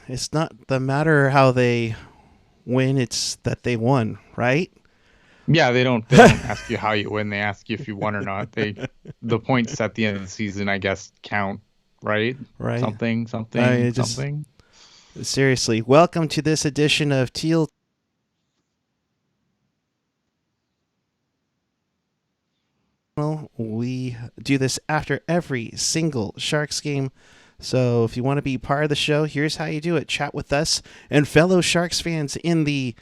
it's not the matter how they win; it's that they won, right? Yeah, they don't ask you how you win. They ask you if you won or not. The points at the end of the season, I guess, count, right? Right. Something, I something, mean, just something. seriously, welcome to this edition of Teal. We do this after every single Sharks game. So if you want to be part of the show, here's how you do it. Chat with us and fellow Sharks fans in the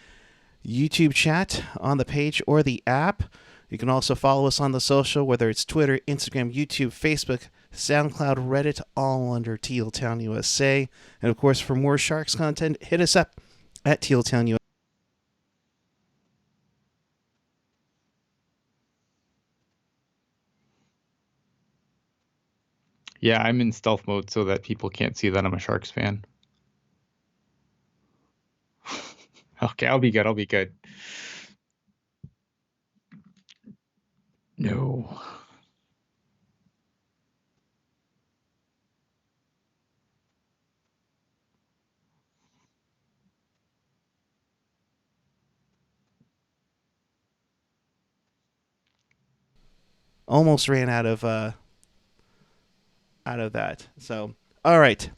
YouTube chat on the page or the app. You can also follow us on the social, whether it's Twitter, Instagram, YouTube, Facebook, SoundCloud, Reddit, all under Teal Town USA. And of course, for more Sharks content, hit us up at Teal Town USA. Yeah, I'm in stealth mode so that people can't see that I'm a Sharks fan. Okay, I'll be good. I'll be good. No. Almost ran out of that. So, all right,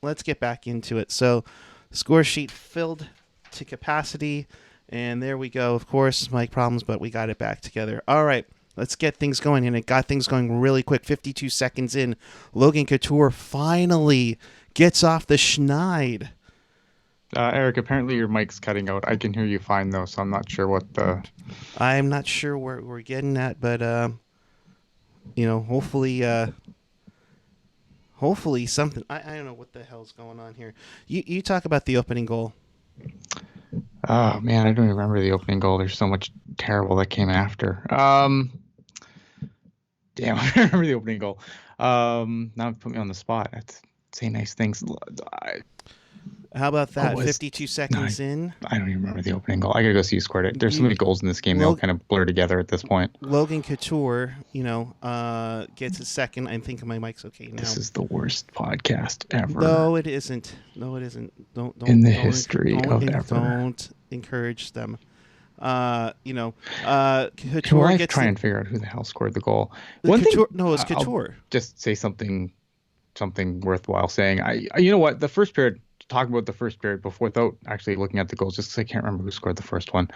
let's get back into it. So, score sheet filled to capacity, and there we go. Of course, mic problems, but we got it back together. All right, let's get things going, and it got things going really quick. 52 seconds in, Logan Couture finally gets off the schneid. Eric, apparently your mic's cutting out. I can hear you fine though, so I'm not sure what the. I'm not sure where we're getting at, but hopefully, hopefully something. I don't know what the hell's going on here. You talk about the opening goal. Oh man, I don't even remember the opening goal. There's so much terrible that came after. Damn, I don't remember the opening goal. Now put me on the spot. Say nice things. How about What that? was? 52 No, seconds in. I don't even remember the opening goal. I gotta go see who scored it. There's so You, many goals in this game; they all Log- kind of blur together at this point. Logan Couture, gets a second. I think my mic's okay now. This is the worst podcast ever No, it isn't. No, it isn't. in the history of ever. Don't encourage them. Okay, well, Couture I gets try and figure out who the hell scored the goal. the One thing, Couture. No, it's I'll Couture. just say something worthwhile saying. You know what, the first period. Talk about the first period before without actually looking at the goals, just because I can't remember who scored the first one.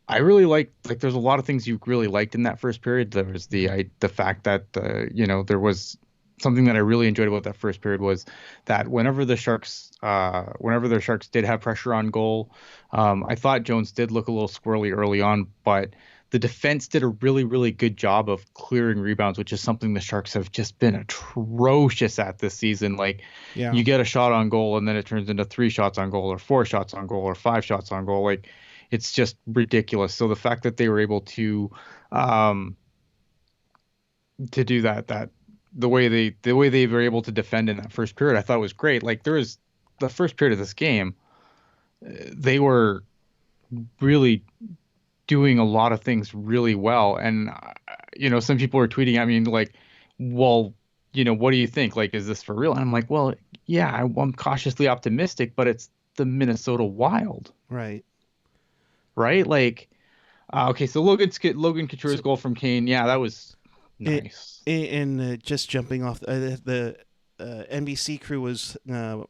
I really like. There's a lot of things you really liked in that first period. There was the fact that there was something that I really enjoyed about that first period was that whenever the Sharks did have pressure on goal, I thought Jones did look a little squirrely early on, but the defense did a really, really good job of clearing rebounds, which is something the Sharks have just been atrocious at this season. Like, Yeah. you get a shot on goal and then it turns into 3 shots on goal or 4 shots on goal or 5 shots on goal. Like, it's just ridiculous. So the fact that they were able um, to do that the way they were able to defend in that first period, I thought was great. Like, there was the first period of this game, they were really doing a lot of things really well. And some people were tweeting at me like, well, what do you think? Like, is this for real? And I'm like, well, yeah, I'm cautiously optimistic, but it's the Minnesota Wild, Right. right? Like, okay, so Logan Couture's So, goal from Kane, yeah, that was it, nice. and just jumping off the NBC crew was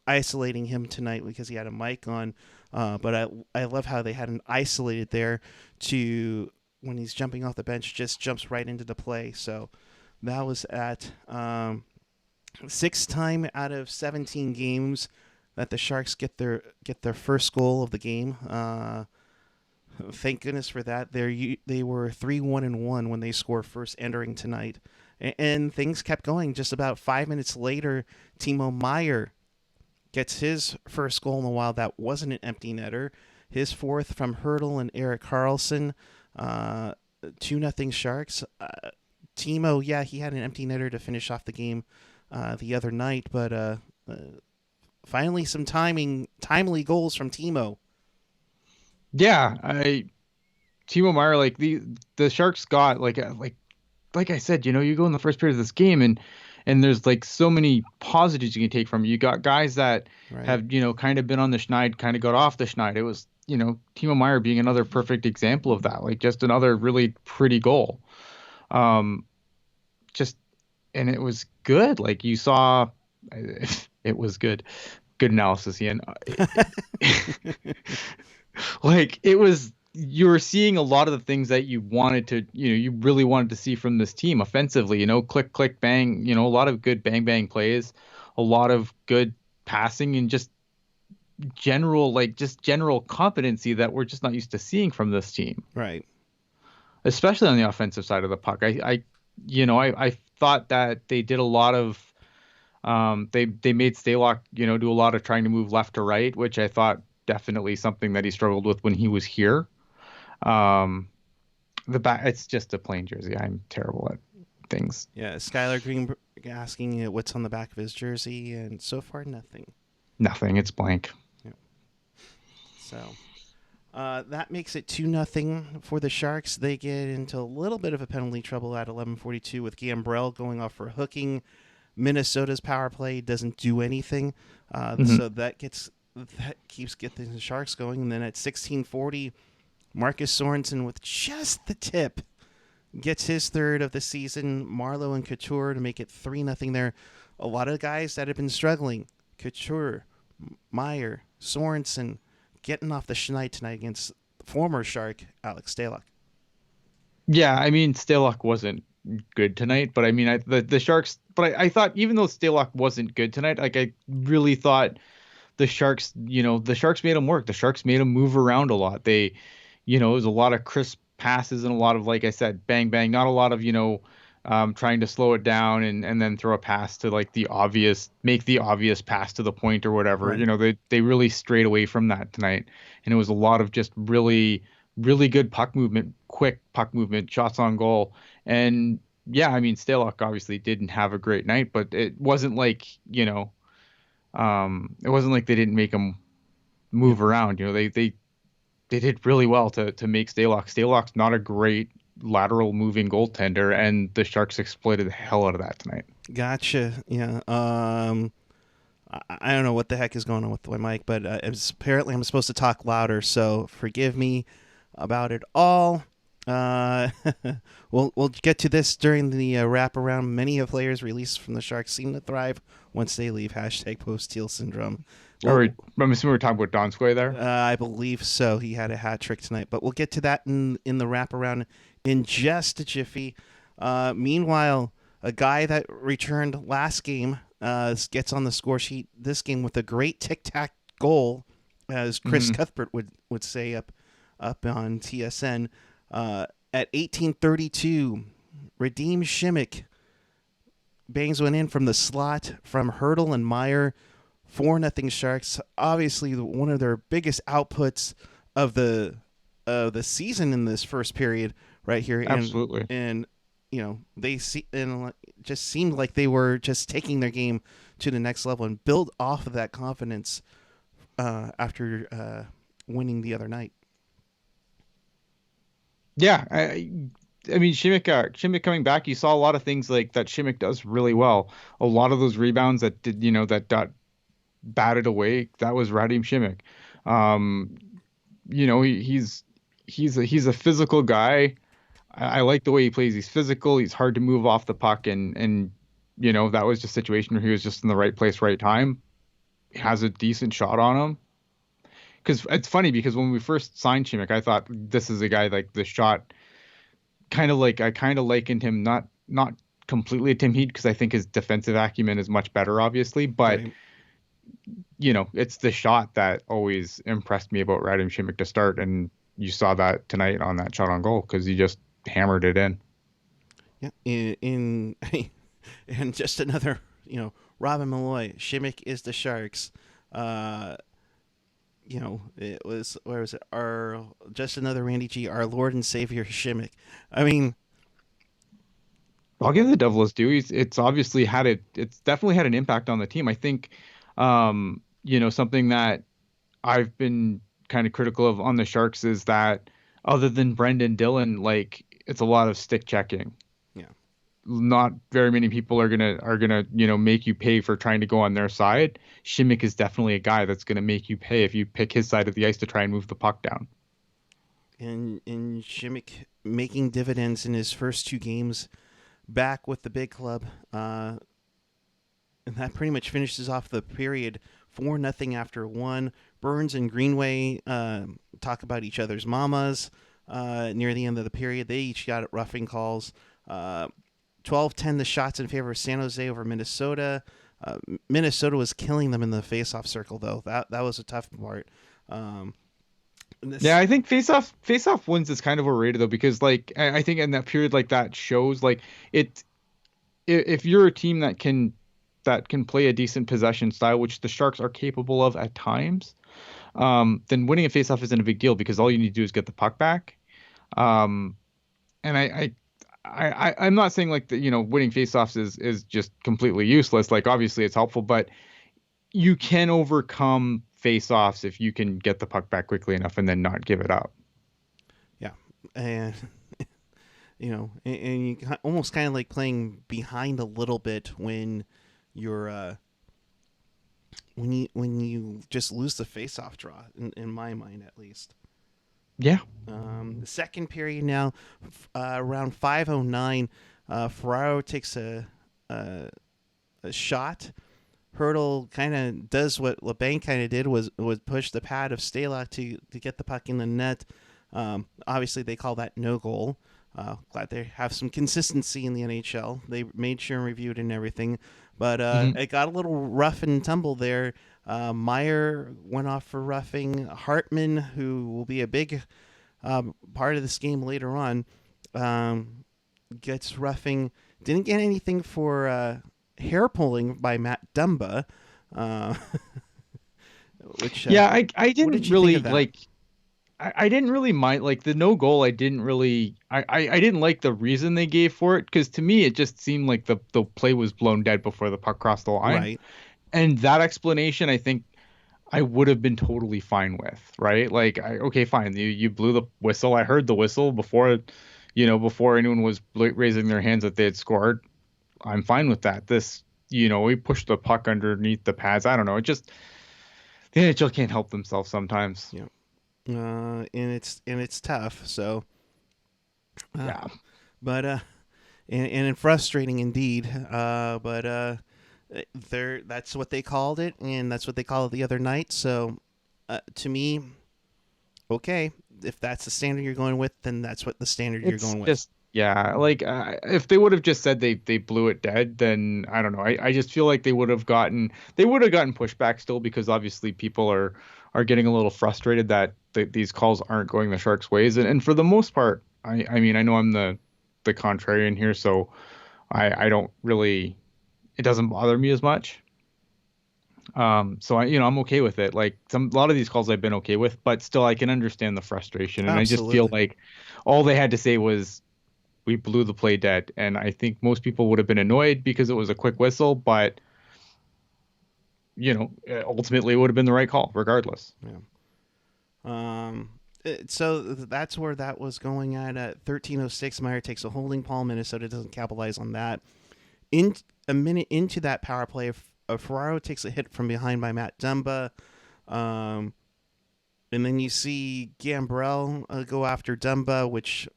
isolating him tonight because he had a mic on. But I love how they had him isolated there to when he's jumping off the bench, just jumps right into the play. So that was at sixth time out of 17 games that the Sharks get their first goal of the game. Thank goodness for that. They were 3-1-1 when they score first entering tonight, and things kept going. Just about 5 minutes later, Timo Meyer gets his first goal in a while. That wasn't an empty netter. His fourth from Hertl and Erik Carlson. 2-0 Sharks. Timo, yeah, he had an empty netter to finish off the game the other night, but finally some timely goals from Timo. Yeah, Timo Meyer, like the Sharks got like I said, you go in the first period of this game and And there's like so many positives you can take from it. You got guys that Right. have, kind of been on the schneid, kind of got off the schneid. It was, Timo Meyer being another perfect example of that, like just another really pretty goal. Um, just, and it was good. Like you saw, it was good. Good analysis, Ian. Like it was, you were seeing a lot of the things that you wanted to, you really wanted to see from this team offensively, click, click, bang, a lot of good bang, bang plays, a lot of good passing and just general competency that we're just not used to seeing from this team, Right. especially on the offensive side of the puck. I thought that they did a lot of, they made Stalock, do a lot of trying to move left to right, which I thought definitely something that he struggled with when he was here. Um, the back, it's just a plain jersey. I'm terrible at things. Yeah. Skylar Green asking what's on the back of his jersey, and so far nothing. Nothing. It's blank. Yeah. So that makes it 2-0 for the Sharks. They get into a little bit of a penalty trouble at 11:42 with Gambrell going off for hooking. Minnesota's power play doesn't do anything, Hmm. so that keeps getting the Sharks going. And then at 16:40, Marcus Sorensen with just the tip gets his third of the season. Marleau and Couture to make it 3-0 there. A lot of guys that have been struggling: Couture, Meyer, Sorensen, getting off the schneid tonight against former Shark Alex Stalock. Yeah, I mean, Stalock wasn't good tonight, but I mean, the Sharks. But I thought even though Stalock wasn't good tonight, like I really thought the Sharks, the Sharks made him work. The Sharks made him move around a lot. It was a lot of crisp passes and a lot of, like I said, bang bang. Not a lot of, trying to slow it down and then throw a pass to like make the obvious pass to the point or whatever. Right. They really strayed away from that tonight, and it was a lot of just really really good puck movement, quick puck movement, shots on goal, and yeah, I mean, Stalock obviously didn't have a great night, but it wasn't like they didn't make him Yeah. move around. They did really well to make Stalock. Stalock's not a great lateral moving goaltender, and the Sharks exploited the hell out of that tonight. Gotcha. Yeah. I don't know what the heck is going on with my mic, but apparently I'm supposed to talk louder, so forgive me about it all. Uh, we'll get to this during the wraparound. Many of players released from the Sharks seem to thrive once they leave. Hashtag post Teal syndrome. All Well, right, I'm assuming we're talking about Donskoy there. I believe so. He had a hat trick tonight, but we'll get to that in the wraparound in just a jiffy. Meanwhile, a guy that returned last game gets on the score sheet this game with a great tic tac goal, as Chris Hmm. Cuthbert would say up on TSN. At 18:32, Radim Shimmick bangs one in from the slot from Hertl and Meyer. 4-0 Sharks. Obviously, one of their biggest outputs of the season in this first period right here, Absolutely. and they see and just seemed like they were just taking their game to the next level and build off of that confidence after winning the other night. Yeah, I mean, Shimmick coming back, you saw a lot of things like that Shimmick does really well. A lot of those rebounds that did, that got batted away, that was Radim Shimmick. Um, he's a physical guy. I like the way he plays. He's physical. He's hard to move off the puck, and that was just a situation where he was just in the right place, right time. He has a decent shot on him. Because it's funny because when we first signed Shimmick, I thought this is a guy like the shot I kind of likened him not completely to Tim Heat because I think his defensive acumen is much better, obviously, but Right. it's the shot that always impressed me about Radim Shimmick to start, and you saw that tonight on that shot on goal because he just hammered it in. Yeah. In and just another Robin Malloy. Shimmick is the Sharks. Uh, it was where was it? Our just another Randy G, our Lord and Savior Shimmick. I mean, I'll give the Devil his due. It's obviously it's definitely had an impact on the team. I think, something that I've been kind of critical of on the Sharks is that other than Brendan Dillon, like it's a lot of stick checking. yeah, not very many people are gonna make you pay for trying to go on their side. Shimmick is definitely a guy that's gonna make you pay if you pick his side of the ice to try and move the puck down. And Shimmick making dividends in his first two games back with the big club. And that pretty much finishes off the period 4-0 after one. Burns and Greenway talk about each other's mamas near the end of the period. They each got roughing calls. 12-10 the shots in favor of San Jose over Minnesota. Minnesota was killing them in the faceoff circle, though. That was a tough part. Yeah, I think face-off wins is kind of overrated though, because like I think in that period like that shows like it if you're a team that can play a decent possession style, which the Sharks are capable of at times, then winning a faceoff isn't a big deal because all you need to do is get the puck back. Um, and I'm not saying like that, winning faceoffs is just completely useless. Like obviously it's helpful, but you can overcome faceoffs if you can get the puck back quickly enough and then not give it up. Yeah, and and you almost kind of like playing behind a little bit when you're when you just lose the face-off draw, in my mind at least. Yeah. The second period now, around 5:09, Ferraro takes a shot. Hertl kind of does what LeBanc kind of did, was push the pad of Stalock to get the puck in the net. Obviously, they call that no goal. Glad they have some consistency in the NHL. They made sure and reviewed and everything. But Mhm. it got a little rough and tumble there. Meyer went off for roughing. Hartman, who will be a big part of this game later on, gets roughing. Didn't get anything for hair pulling by Matt Dumba. Uh, which Yeah, I what didn't did you think really of that? like I didn't really mind like the no goal. I didn't really I didn't like the reason they gave for it because to me it just seemed like the play was blown dead before the puck crossed the line. Right. And that explanation I think I would have been totally fine with, right? Like okay, fine. You blew the whistle. I heard the whistle before anyone was raising their hands that they had scored. I'm fine with that. We pushed the puck underneath the pads. I don't know. It just the NHL can't help themselves sometimes. Yeah. And it's tough. So, uh, Yeah. but and frustrating indeed. But there, that's what they called it, and that's what they called it the other night. So, to me, okay, if that's the standard you're going with, then that's what the standard you're It's going with. just yeah, like if they would have just said they blew it dead, then I don't know. I just feel like they would have gotten pushback still because obviously people are getting a little frustrated that these calls aren't going the Sharks' ways, and for the most part, I mean I know I'm the contrarian here, so I don't really it doesn't bother me as much. So I'm okay with it. Like a lot of these calls I've been okay with, but still I can understand the frustration, and I just feel Absolutely. like all they had to say was we blew the play dead. And I think most people would have been annoyed because it was a quick whistle, but ultimately it would have been the right call regardless. Yeah. So that's where that was going at 13:06. Meyer takes a holding call. Minnesota doesn't capitalize on that. In a minute into that power play, Ferraro takes a hit from behind by Matt Dumba. Um, and then you see Gambrell go after Dumba, which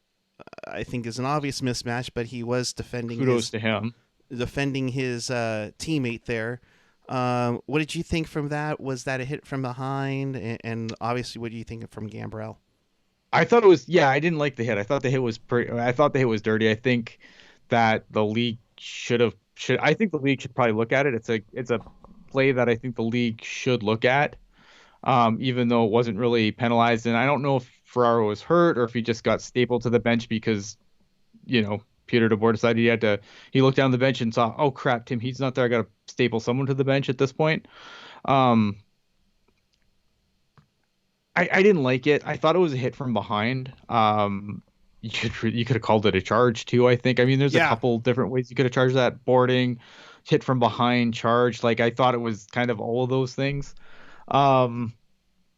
I think is an obvious mismatch, but he was defending Kudos his to him. teammate there. What did you think from that? Was that a hit from behind? And obviously, what do you think from Gambrell? I thought it was, yeah, I didn't like the hit. I thought the hit was dirty. I think that the league I think the league should probably look at it. It's a play that I think the league should look at. Even though it wasn't really penalized. And I don't know if Ferraro was hurt or if he just got stapled to the bench because, Peter DeBoer decided he looked down the bench and saw, oh crap, Tim Heat's not there. I got to staple someone to the bench at this point. Um, I didn't like it. I thought it was a hit from behind. You could have called it a charge too, I think. I mean, there's a Yeah, couple different ways you could have charged that boarding, hit from behind, charge. Like I thought it was kind of all of those things. Um,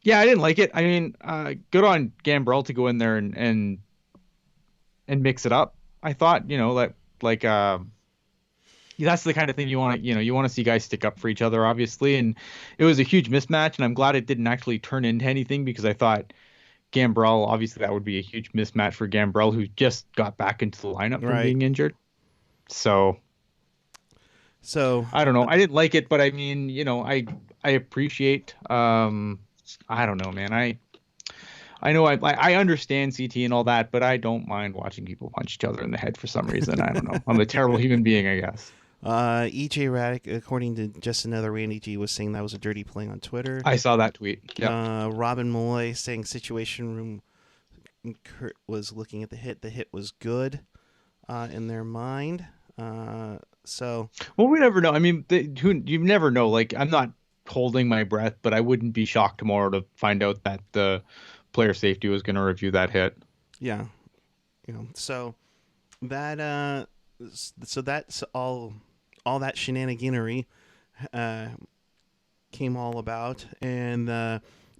Yeah, I didn't like it. I mean, good on Gambrell to go in there and mix it up. I thought, Like that's the kind of thing you want to see guys stick up for each other, obviously. And it was a huge mismatch, and I'm glad it didn't actually turn into anything because I thought Gambrell, obviously that would be a huge mismatch for Gambrell, who just got back into the lineup from Right. being injured. So So I don't know. I didn't like it, but I mean, I appreciate. I don't know, man. I know I understand CT and all that, but I don't mind watching people punch each other in the head for some reason. I don't know. I'm a terrible human being, I guess. EJ Raddick, according to just another Randy G, was saying that was a dirty play on Twitter. I saw that tweet. Yep. Robin Malloy saying Situation Room Kurt was looking at the hit. The hit was good in their mind. So Well, we never know. I mean, you never know. Like, I'm not holding my breath, but I wouldn't be shocked tomorrow to find out that the player safety was going to review that hit. yeah, so that so that's all that shenaniganery uh, came all about, and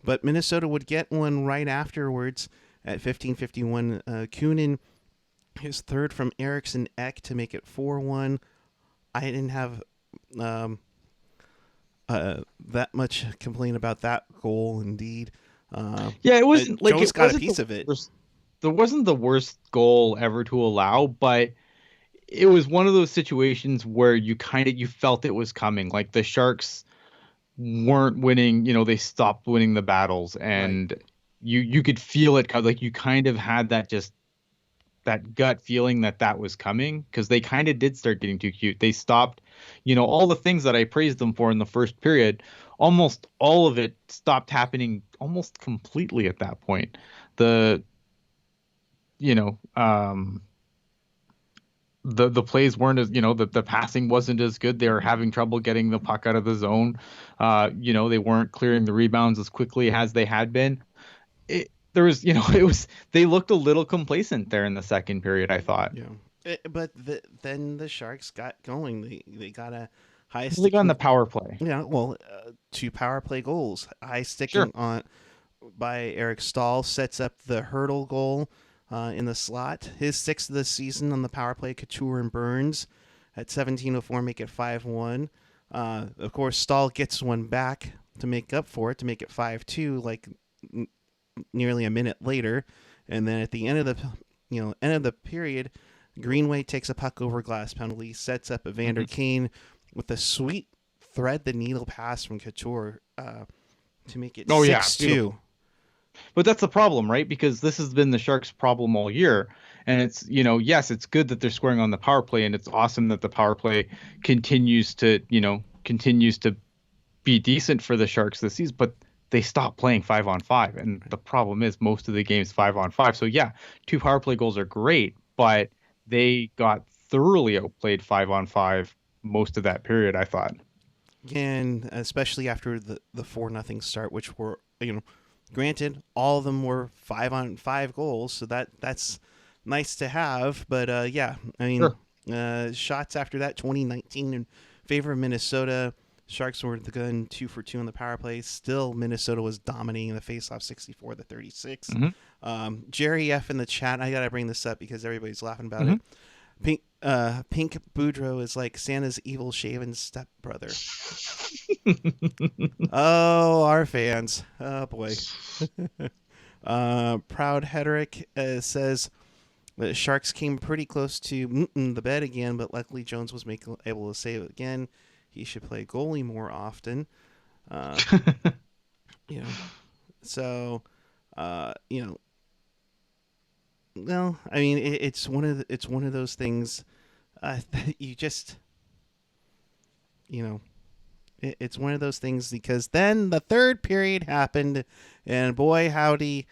but Minnesota would get one right afterwards at 15:51. Kunin his third from Eriksson Ek to make it 4-1. I didn't have um, that much complaint about that goal. Indeed, Yeah, it wasn't like Jones it got a wasn't piece of it. there wasn't the worst goal ever to allow, but it was one of those situations where you felt it was coming. Like the Sharks weren't winning, they stopped winning the battles, Right. and you could feel it. Like you kind of had that gut feeling that was coming because they kind of did start getting too cute. They stopped, all the things that I praised them for in the first period, almost all of it stopped happening almost completely at that point. The, you know, the plays weren't as, the passing wasn't as good. They were having trouble getting the puck out of the zone. They weren't clearing the rebounds as quickly as they had been. There was, they looked a little complacent there in the second period, I thought. Yeah. But then the Sharks got going. They got a high They got on sticking. the power play. Yeah, well, two power play goals. High Sure. sticking on by Eric Stahl sets up the Hertl goal in the slot. His sixth of the season on the power play. Couture and Burns at 17:04 make it 5-1. Of course, Stahl gets one back to make up for it to make it 5-2. Like nearly a minute later, and then at the end of the end of the period, Greenway takes a puck over glass penalty, sets up Evander Mm-hmm. Kane with a sweet thread the needle pass from Couture to make it Oh yeah, 6-2. beautiful. But that's the problem, right? Because this has been the Sharks' problem all year. And it's, yes, it's good that they're scoring on the power play, and it's awesome that the power play continues to be decent for the Sharks this season, but they stopped playing 5-on-5. And the problem is most of the game's 5-on-5. So yeah, two power play goals are great, but they got thoroughly outplayed 5-on-5 most of that period, I thought. And especially after the 4-0 start, which were granted all of them were 5-on-5 goals, so that's nice to have. But yeah, I mean, Sure. shots after that 2019 in favor of Minnesota. Sharks were the gun 2-for-2 on the power play. Still, Minnesota was dominating the faceoff 64-36. Mm-hmm. Jerry F in the chat. I gotta bring this up because everybody's laughing about Mm-hmm. it. Pink Boudreaux is like Santa's evil shaven stepbrother. Oh, our fans. Oh boy. Proud Hedrick says the Sharks came pretty close to the bed again, but luckily Jones was able to save it again. He should play goalie more often. Uh, you know, so well, I mean, it's one of those things that you just it's one of those things because then the third period happened, and boy howdy,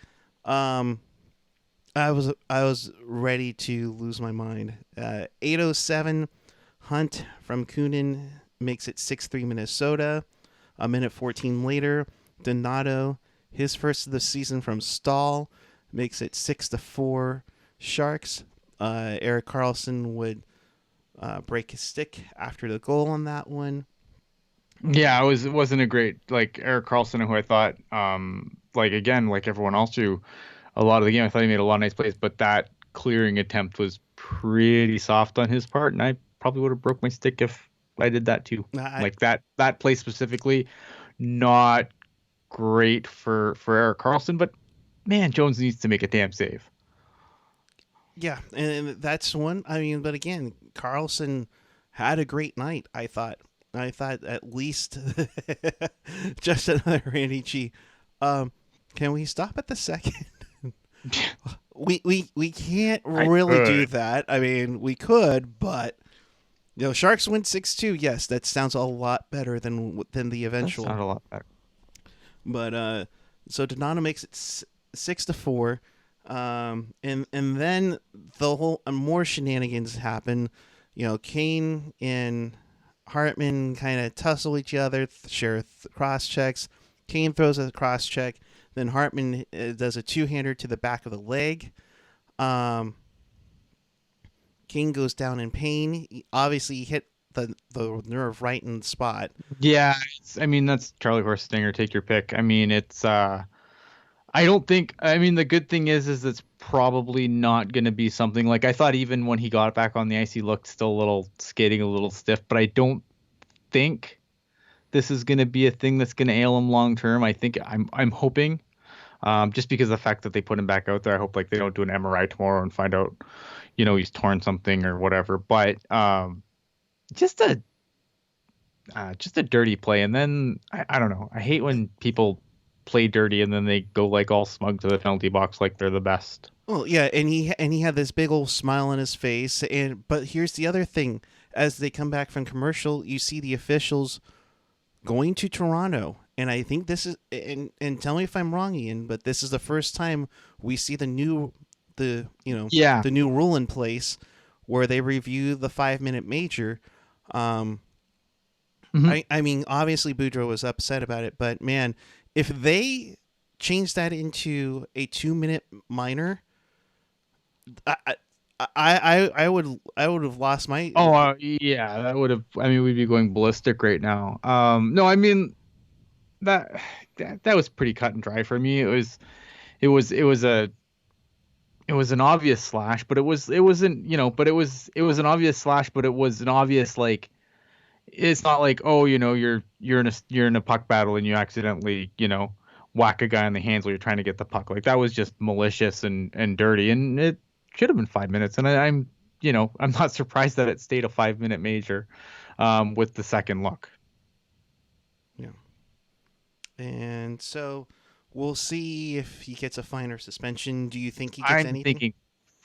I was ready to lose my mind. 8:07, Hunt from Kunin makes it 6-3 Minnesota. A minute 14 later, Donato, his first of the season from Stahl, makes it 6-4 Sharks. Erik Carlson would break his stick after the goal on that one. Yeah, it wasn't a great, like Erik Carlson, who I thought, like again, like everyone else, who a lot of the game I thought he made a lot of nice plays, but that clearing attempt was pretty soft on his part, and I probably would have broke my stick if I did that too. I, Like that play specifically, not great for Erik Carlson, but man, Jones needs to make a damn save. yeah, and that's one. I mean, but again, Carlson had a great night. I thought. I thought at least just another Randy G. Um, can we stop at the second? We can't I really do could. that. I mean, we could, but Sharks win 6-2. Yes, that sounds a lot better than the That eventual. sounded a lot better. But so Donato makes it 6-4, and then the whole more shenanigans happen. Kane and Hartman kind of tussle each other, share cross checks. Kane throws a cross check, then Hartman does a two-hander to the back of the leg. Um, Kane goes down in pain. Obviously, he hit the nerve right in the spot. Yeah, I mean that's Charlie Horse Stinger. Take your pick. I mean it's I don't think. I mean, the good thing is it's probably not going to be something like I thought. Even when he got back on the ice, he looked still a little skating a little stiff. But I don't think this is going to be a thing that's going to ail him long term. I think I'm hoping, just because of the fact that they put him back out there. I hope like they don't do an MRI tomorrow and find out, he's torn something or whatever. But just a just a dirty play. And then I don't know. I hate when people play dirty and then they go like all smug to the penalty box like they're the best. Well, yeah, and he had this big old smile on his face. But here's the other thing: as they come back from commercial, you see the officials going to Toronto, and I think this is and tell me if I'm wrong, Ian, but this is the first time we see Yeah. the new rule in place where they review the 5-minute major. Mhm. I mean, obviously Boudreaux was upset about it, but man, if they change that into a 2-minute minor, I I would have lost my. Oh, yeah, that would have. I mean, we'd be going ballistic right now. No, I mean that that was pretty cut and dry for me. It was an obvious slash, but it wasn't, but it was an obvious slash, but it was an obvious like it's not like, oh, you're in a puck battle and you accidentally, whack a guy in the hands while you're trying to get the puck. Like that was just malicious and dirty, and it should have been 5 minutes. And I'm not surprised that it stayed a 5-minute major, with the second look. Yeah, and so we'll see if he gets a fine or suspension. Do you think he gets I'm anything? thinking,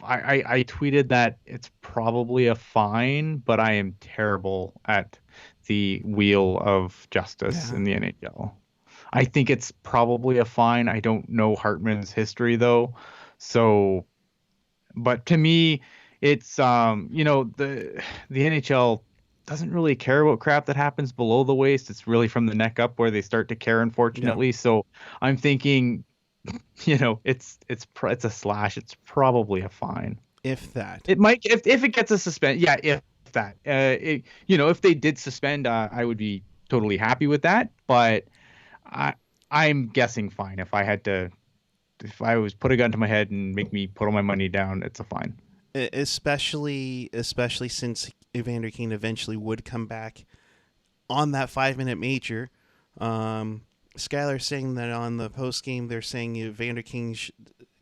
I tweeted that it's probably a fine, but I am terrible at the wheel of justice Yeah. in the NHL. I think it's probably a fine. I don't know Hartman's history though. So, but to me, it's the NHL doesn't really care about crap that happens below the waist. It's really from the neck up where they start to care, Yeah. unfortunately. So I'm thinking, it's a slash. It's probably a fine. If that. It might if it gets a suspend. Yeah, if that. If they did suspend, I would be totally happy with that. But I I'm guessing fine. If I was put a gun to my head and make me put all my money down, it's a fine. Especially since Evander Kane eventually would come back on that 5-minute major. Skylar's saying that on the post game, they're saying Evander King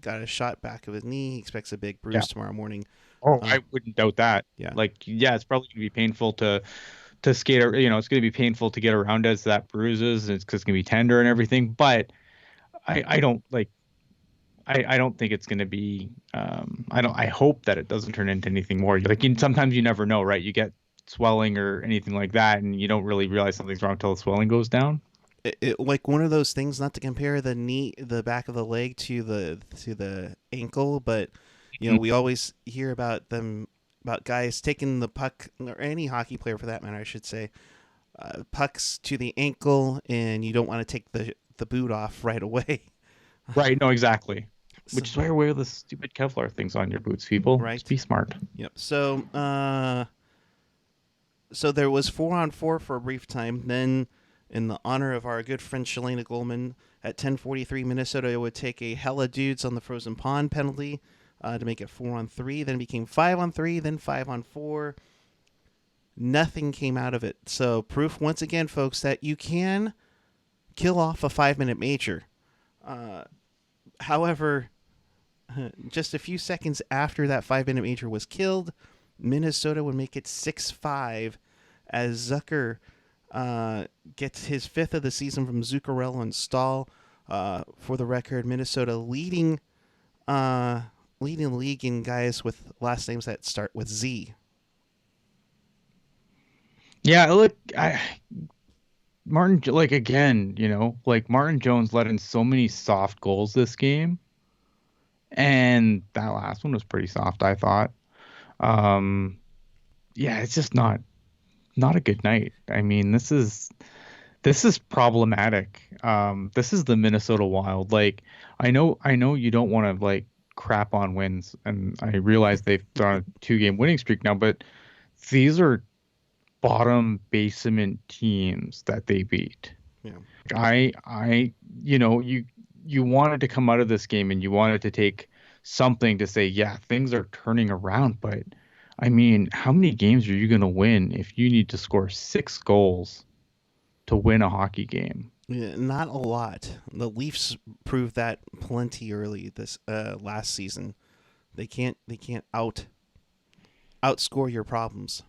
got a shot back of his knee. He expects a big Yeah. bruise tomorrow morning. Oh, Uh, I wouldn't doubt that. yeah. Like, yeah, it's probably gonna be painful to skate. It's gonna be painful to get around as that bruises. And it's 'cause it's gonna be tender and everything. But I don't like. I don't think it's going to be. I hope that it doesn't turn into anything more. Like sometimes you never know, right? You get swelling or anything like that, and you don't really realize something's wrong until the swelling goes down. Like one of those things, not to compare the back of the leg to the ankle, but Mhm. we always hear about guys taking the puck, or any hockey player for that matter, I should say, pucks to the ankle, and you don't want to take the boot off right away. Right? No, exactly. So, Which is why you wear the stupid Kevlar things on your boots, people. Just right. be smart. Yep. So there was 4-on-4 for a brief time. Then, in the honor of our good friend Shalana Goldman, at 10:43, Minnesota would take a hella dudes on the frozen pond penalty. to make it 4-on-3. Then it became 5-on-3, then 5-on-4. Nothing came out of it. So proof once again, folks, that you can kill off a 5-minute major. However, just a few seconds after that 5-minute major was killed, Minnesota would make it 6-5 as Zucker gets his 5th of the season from Zuccarello and Stahl. For the record, Minnesota leading the league in guys with last names that start with Z. Yeah, look, Martin, like again, Martin Jones let in so many soft goals this game, and that last one was pretty soft, I thought. Yeah, it's just not a good night. I mean, this is problematic. This is the Minnesota Wild. Like, I know you don't want to like crap on wins, and I realize they've done a 2-game winning streak now, but these are bottom basement teams that they beat. Yeah. You wanted to come out of this game and you wanted to take something to say, yeah, things are turning around, but I mean, how many games are you going to win if you need to score 6 goals to win a hockey game? Yeah, not a lot. The Leafs proved that plenty early this last season. They can't outscore your problems.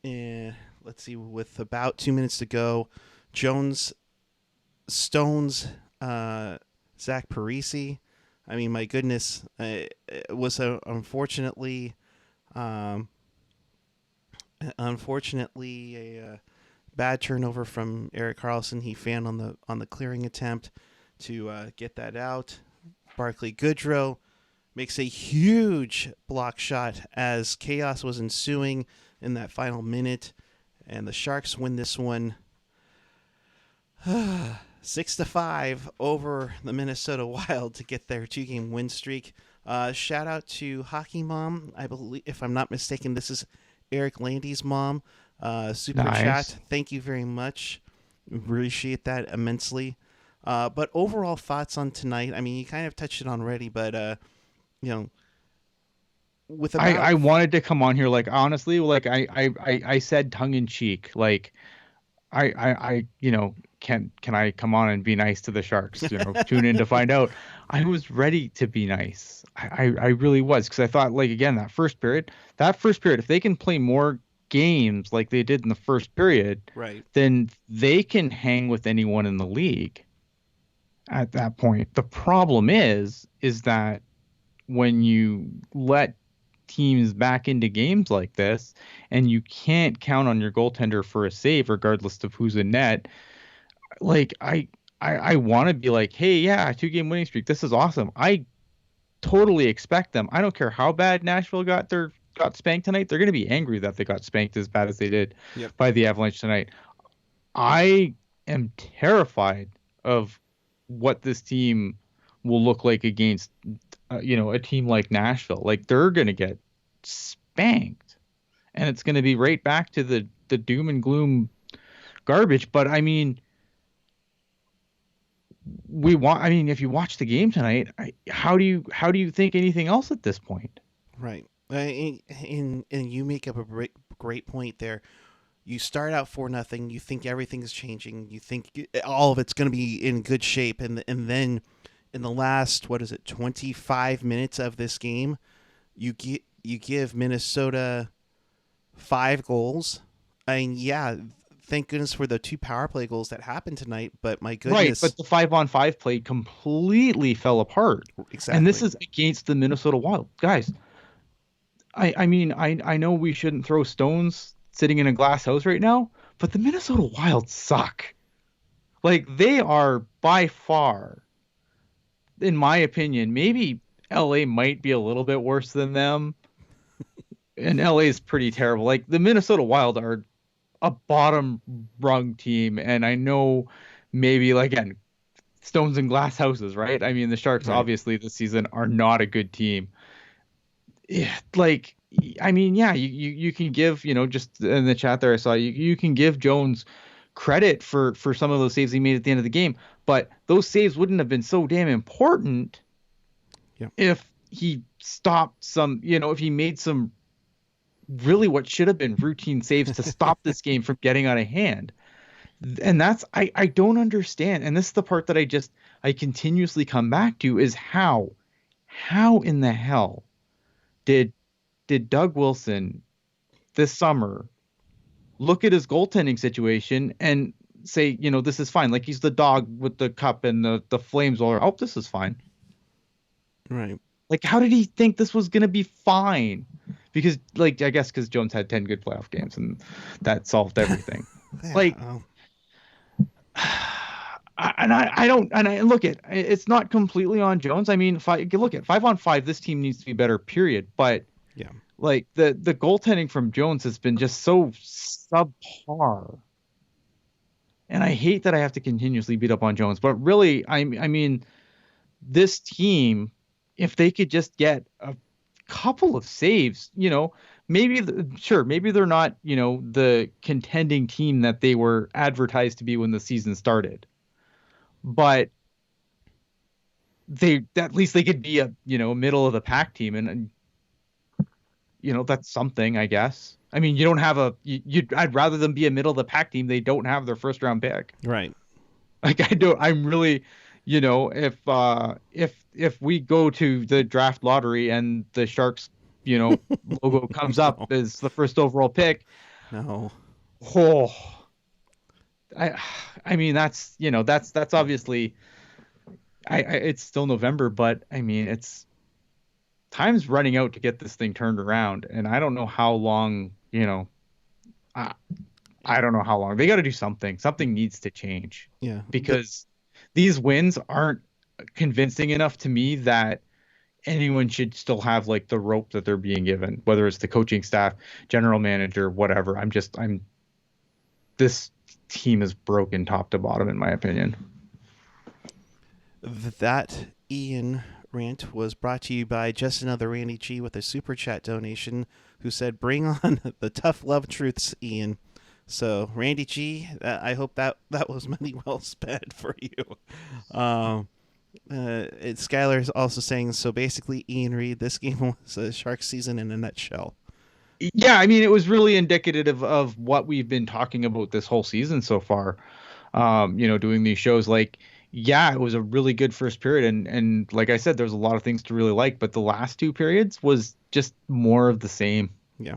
And let's see, with about 2 minutes to go, Jones stones Zach Parise. I mean, my goodness, it was unfortunately a bad turnover from Erik Carlson. He fanned on the clearing attempt to get that out. Barclay Goodrow makes a huge block shot as chaos was ensuing in that final minute, and the Sharks win this one 6-5 over the Minnesota Wild to get their 2-game win streak. Shout out to Hockey Mom. I believe, if I'm not mistaken, this is Eric Landy's mom. Super Nice. chat. Thank you very much. Appreciate that immensely. But overall thoughts on tonight. I mean, you kind of touched it on already, but with about... I wanted to come on here, like, honestly, like I said tongue in cheek, like I can I come on and be nice to the Sharks? Tune in to find out. I was ready to be nice. I really was, because I thought, like, again, that first period, if they can play more games like they did in the first period, right, then they can hang with anyone in the league at that point. The problem is that when you let teams back into games like this and you can't count on your goaltender for a save regardless of who's in net, like I want to be like, hey, yeah, 2-game winning streak, this is awesome. I totally expect them. I don't care how bad Nashville got spanked tonight. They're going to be angry that they got spanked as bad as they did by the Avalanche tonight. I am terrified of what this team will look like against a team like Nashville. Like, they're going to get spanked, and it's going to be right back to the doom and gloom garbage. But I mean, if you watch the game tonight, how do you think anything else at this point? Right. And you make up a great point there. You start out 4-0. You think everything's changing. You think all of it's going to be in good shape, and then in the last 25 minutes of this game, you give Minnesota 5 goals. I mean, yeah, thank goodness for the 2 power play goals that happened tonight. But my goodness, right? But the 5-on-5 play completely fell apart. Exactly. And this is against the Minnesota Wild, guys. I mean, I know we shouldn't throw stones sitting in a glass house right now, but the Minnesota Wild suck. Like, they are by far, in my opinion, maybe LA might be a little bit worse than them. And LA is pretty terrible. Like, the Minnesota Wild are a bottom rung team. And I know maybe, like, again, stones and glass houses, right? I mean, the Sharks obviously this season are not a good team. Yeah, like, I mean, yeah, you can give, just in the chat there I saw, you can give Jones credit for some of those saves he made at the end of the game, but those saves wouldn't have been so damn important if he stopped some, if he made some really what should have been routine saves to stop this game from getting out of hand. And that's, I don't understand. And this is the part that I continuously come back to, is how in the hell did Doug Wilson this summer look at his goaltending situation and say, this is fine. Like, he's the dog with the cup and the flames all. Oh, this is fine. Right. Like, how did he think this was going to be fine? Because, like, I guess because Jones had 10 good playoff games and that solved everything. I look at, it's not completely on Jones. I mean, look at 5-on-5, this team needs to be better, period. But like the goaltending from Jones has been just so subpar. And I hate that I have to continuously beat up on Jones, but really, I mean, this team, if they could just get a couple of saves, maybe they're not, the contending team that they were advertised to be when the season started, but at least they could be a middle of the pack team, and that's something, I guess. I mean, you don't have I'd rather them be a middle of the pack team. They don't have their first round pick. Right. Like, I'm really, if we go to the draft lottery and the Sharks, logo comes up as the first overall pick. No. Oh, I mean, that's obviously, it's still November, but I mean, time's running out to get this thing turned around. And I don't know how long, I don't know how long. They got to do something. Something needs to change. Yeah. Because these wins aren't convincing enough to me that anyone should still have like the rope that they're being given, whether it's the coaching staff, general manager, whatever. This team is broken top to bottom, in my opinion. That Ian rant was brought to you by just another Randy G with a super chat donation, who said, "Bring on the tough love truths, Ian." So Randy G, I hope that was money well spent for you. Skylar is also saying, so basically, Ian Reid, this game was a Sharks season in a nutshell. Yeah, I mean, it was really indicative of what we've been talking about this whole season so far. Doing these shows, like, yeah, it was a really good first period, and like I said, there's a lot of things to really like, but the last two periods was just more of the same. Yeah.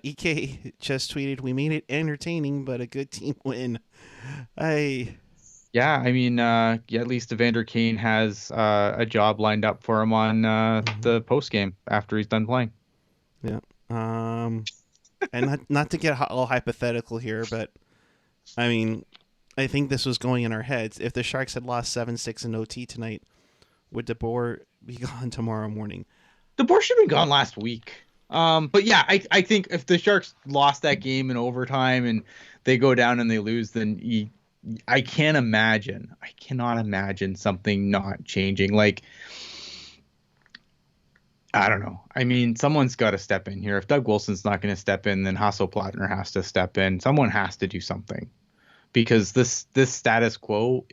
EK just tweeted, "We made it entertaining, but a good team win." Yeah, I mean, at least Evander Kane has a job lined up for him on the post game after he's done playing. Yeah. And not to get all hypothetical here, but I mean, I think this was going in our heads. If the Sharks had lost 7-6 in OT tonight, would DeBoer be gone tomorrow morning? DeBoer should have been gone last week. But yeah, I think if the Sharks lost that game in overtime and they go down and they lose, then I cannot imagine something not changing. Like, I don't know. I mean, someone's got to step in here. If Doug Wilson's not going to step in, then Hasselplattner has to step in. Someone has to do something, because this status quo,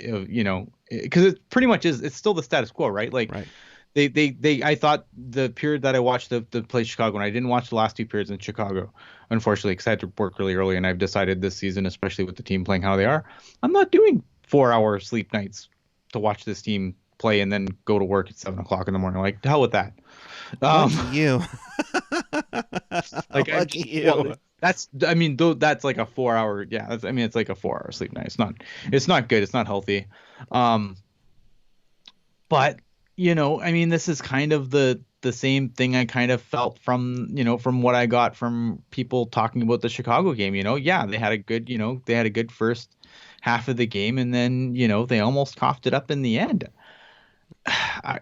because it pretty much is. It's still the status quo, right? Like, right. I thought the period that I watched the play Chicago, and I didn't watch the last two periods in Chicago, unfortunately, because I had to work really early, and I've decided this season, especially with the team playing how they are, I'm not doing 4-hour sleep nights to watch this team play and then go to work at 7:00 in the morning. Like, to hell with that. Lucky you. Like, lucky you. Well, that's like a 4-hour. Yeah, it's like a 4-hour sleep night. It's not good. It's not healthy. But this is kind of the same thing I kind of felt from what I got from people talking about the Chicago game. Yeah, they had a good first half of the game, and then they almost coughed it up in the end.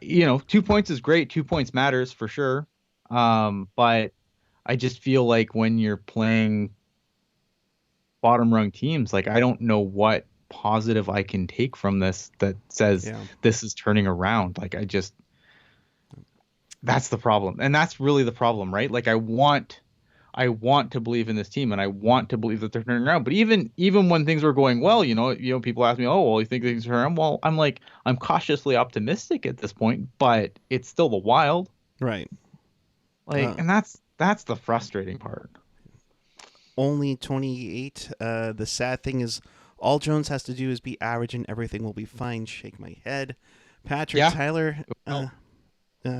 2 points is great. 2 points matters for sure. But I just feel like when you're playing bottom rung teams, like, I don't know what positive I can take from this that says this is turning around. Like, that's the problem. And that's really the problem, right? Like, I want I want to believe in this team, and I want to believe that they're turning around. But even when things were going well, people ask me, "Oh, well, you think things are around?" Well, I'm like, I'm cautiously optimistic at this point, but it's still the Wild. Right. And that's the frustrating part. Only 28. The sad thing is, all Jones has to do is be average, and everything will be fine. Shake my head. Patrick Yeah. Tyler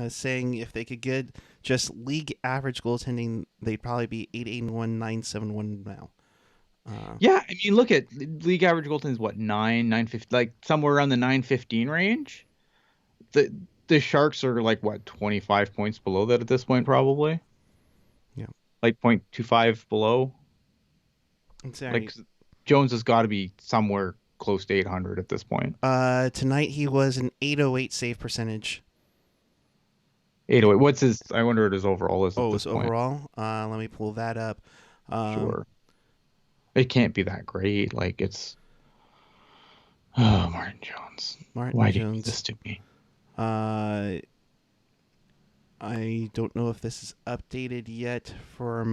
saying if they could get just league average goaltending, they'd probably be 881, 971 now. Yeah, I mean, look at league average goaltending is what, 950, like somewhere around the 915 range. The Sharks are like what, 25 points below that at this point, probably. Yeah, like 0.25 below. exactly. Like Jones has got to be somewhere close to 800 at this point. Tonight he was an 808 save percentage. 808. What's his? I wonder what his overall is at this His point. overall. Let me pull that up. Sure. It can't be that great. Like it's. Oh, Martin Jones. Why do you do this to me? I don't know if this is updated yet from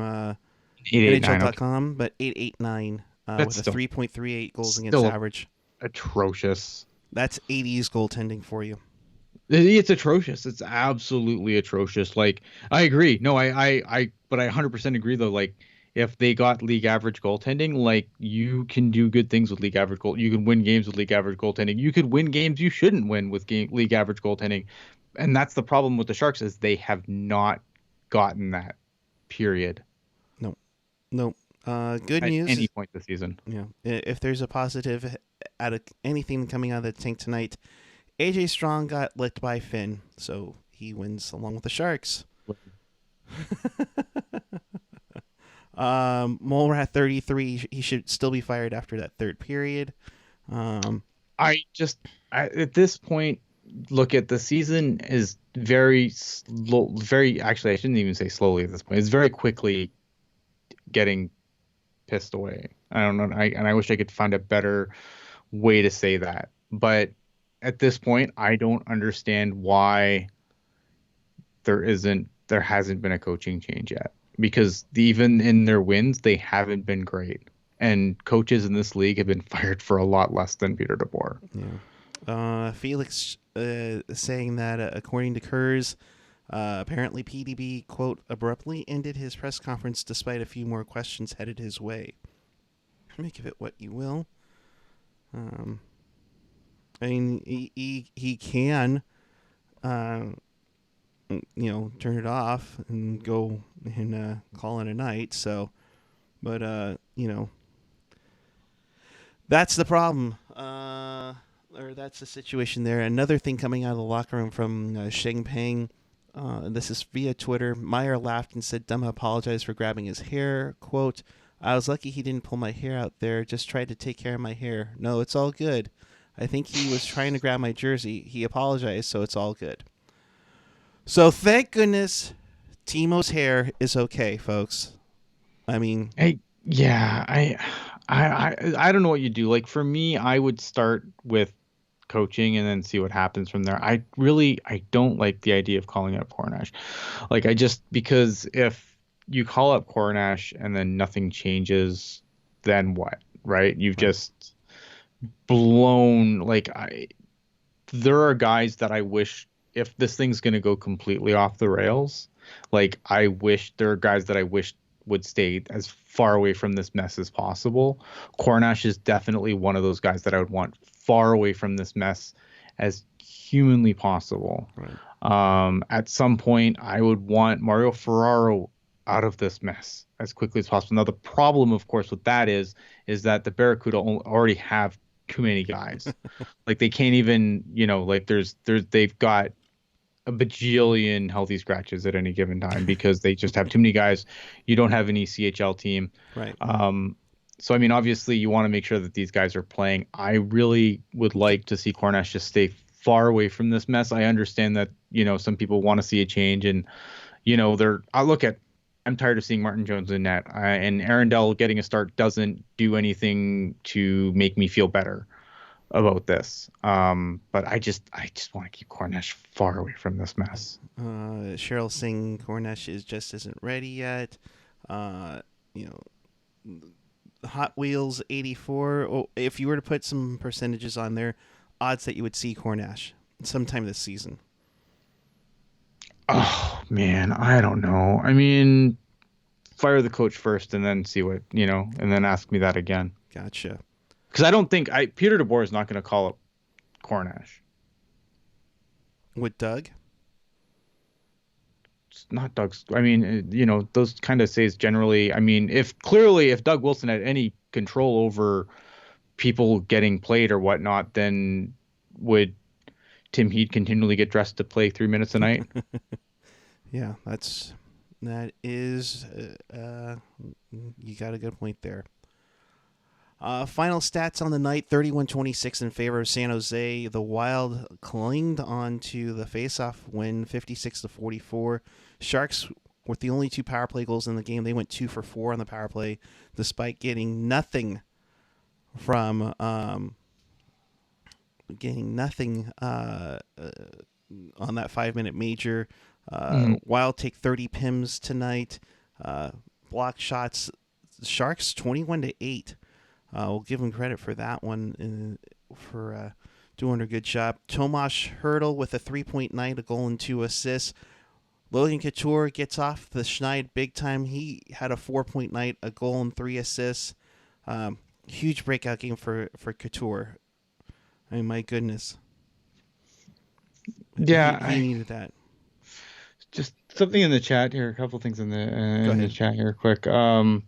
NHL.com, but 889 with a 3.38 goals against average. Atrocious. That's 80s goaltending for you. It's atrocious. It's absolutely atrocious. Like, I agree. No, but I 100% agree though. Like, if they got league average goaltending, like you can do good things with league average goal. You can win games with league average goaltending. You could win games you shouldn't win with league average goaltending. And that's the problem with the Sharks is they have not gotten that. Period. No. Good news. At any point this season. Yeah. If there's a positive out of anything coming out of the tank tonight, AJ Strong got licked by Finn, so he wins along with the Sharks. Mole at 33. He should still be fired after that third period. At this point, look at the season is very slow. Actually, I shouldn't even say slowly at this point. It's very quickly getting pissed away. I don't know. I wish I could find a better way to say that. But at this point, I don't understand why there hasn't been a coaching change yet. Because even in their wins, they haven't been great. And coaches in this league have been fired for a lot less than Peter DeBoer. Yeah. Felix saying that according to Kurz, apparently PDB, quote, abruptly ended his press conference despite a few more questions headed his way. Make of it what you will. I mean, he can, turn it off and go and call it a night. So, but that's the problem. Or that's the situation there. Another thing coming out of the locker room from Sheng Peng. This is via Twitter. Meyer laughed and said, "Dumb apologized for grabbing his hair." Quote, "I was lucky he didn't pull my hair out there. Just tried to take care of my hair. No, it's all good. I think he was trying to grab my jersey. He apologized, so it's all good." So thank goodness Timo's hair is okay, folks. I mean, I don't know what you do. Like for me, I would start with coaching and then see what happens from there. I don't like the idea of calling up Cornash. Because if you call up Cornash and then nothing changes, then what? Right? You've just blown there are guys that I wish, if this thing's going to go completely off the rails, there are guys that I wish would stay as far away from this mess as possible. Cornash is definitely one of those guys that I would want far away from this mess as humanly possible. Right. At some point, I would want Mario Ferraro out of this mess as quickly as possible. Now, the problem, of course, with that is that the Barracuda already have too many guys. They can't even, they've got a bajillion healthy scratches at any given time because they just have too many guys. You don't have an ECHL team. Right. So, I mean, obviously you want to make sure that these guys are playing. I really would like to see Cornash just stay far away from this mess. I understand that, some people want to see a change and, I'm tired of seeing Martin Jones in net, and Arundel getting a start doesn't do anything to make me feel better about this. But I just want to keep Cornash far away from this mess. Cheryl saying Cornash just isn't ready yet. You know, Hot Wheels 84. Oh, if you were to put some percentages on there, odds that you would see Cornash sometime this season. Oh man, I don't know. I mean, fire the coach first and then see what, and then ask me that again. Gotcha. Because I don't think Peter DeBoer is not going to call up Cornash. With Doug? It's not Doug's. I mean, those kind of says generally. I mean, if Doug Wilson had any control over people getting played or whatnot, then would Tim Heed continually get dressed to play 3 minutes a night? Yeah, that is you got a good point there. Final stats on the night: 31-26 in favor of San Jose. The Wild clinged on to the faceoff win, 56-44. Sharks were the only two power play goals in the game. They went 2 for 4 on the power play, despite getting nothing from on that 5-minute major. Wild take 30 pims tonight. Block shots. Sharks 21-8. We'll give them credit for that one for doing a good job. Tomas Hertl with a 3.9, a goal and 2 assists. Logan Couture gets off the schneid big time. He had a 4.9, a goal and 3 assists. Huge breakout game for Couture. I mean, my goodness. Yeah, he needed that. Just something in the chat here. A couple things in the chat here, quick. A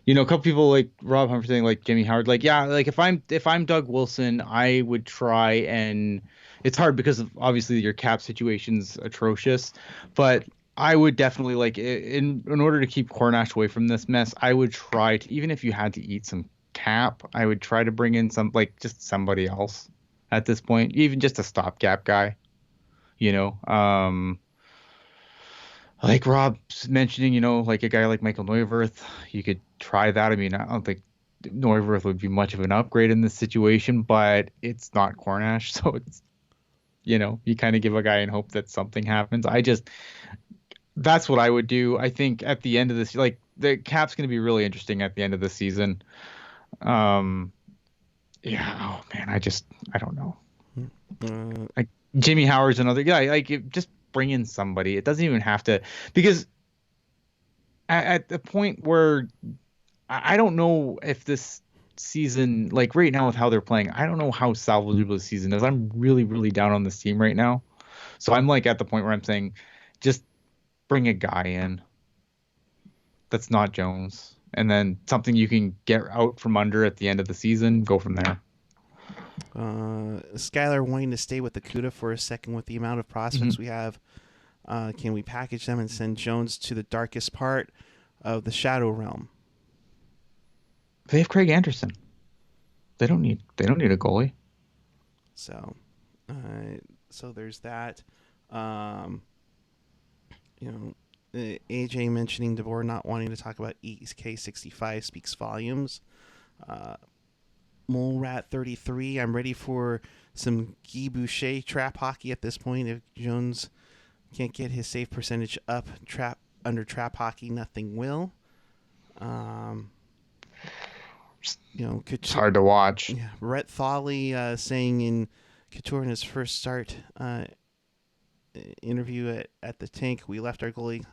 couple people like Rob Humphrey saying like Jimmy Howard, like, yeah, like if I'm Doug Wilson, I would try, and it's hard because of obviously your cap situation's atrocious, but I would definitely like in order to keep Cornash away from this mess, I would try to, even if you had to eat some cap, I would try to bring in just somebody else at this point, even just a stopgap guy, like Rob's mentioning, like a guy like Michael Neuwirth, you could try that. I mean, I don't think Neuwirth would be much of an upgrade in this situation, but it's not Cornash, so it's, you kind of give a guy and hope that something happens. That's what I would do. I think at the end of this, like the cap's going to be really interesting at the end of the season. Yeah. Oh man, I don't know. Like Jimmy Howard's another guy. Like just bring in somebody. It doesn't even have to, because at the point where I don't know if this season, like right now with how they're playing, I don't know how salvageable the season is. I'm really, really down on this team right now. So I'm like at the point where I'm saying, just bring a guy in that's not Jones, and then something you can get out from under at the end of the season, go from there. Skylar wanting to stay with the CUDA for a second. With the amount of prospects we have, can we package them and send Jones to the darkest part of the Shadow Realm? They have Craig Anderson. They don't need a goalie. So there's that. AJ mentioning DeBoer not wanting to talk about EK65 speaks volumes. Mole Rat 33. I'm ready for some Guy Boucher trap hockey at this point. If Jones can't get his save percentage up, trap hockey, nothing will. It's hard to watch. Yeah, Rhett Thawley saying in Couture in his first start interview at the Tank, we left our goalie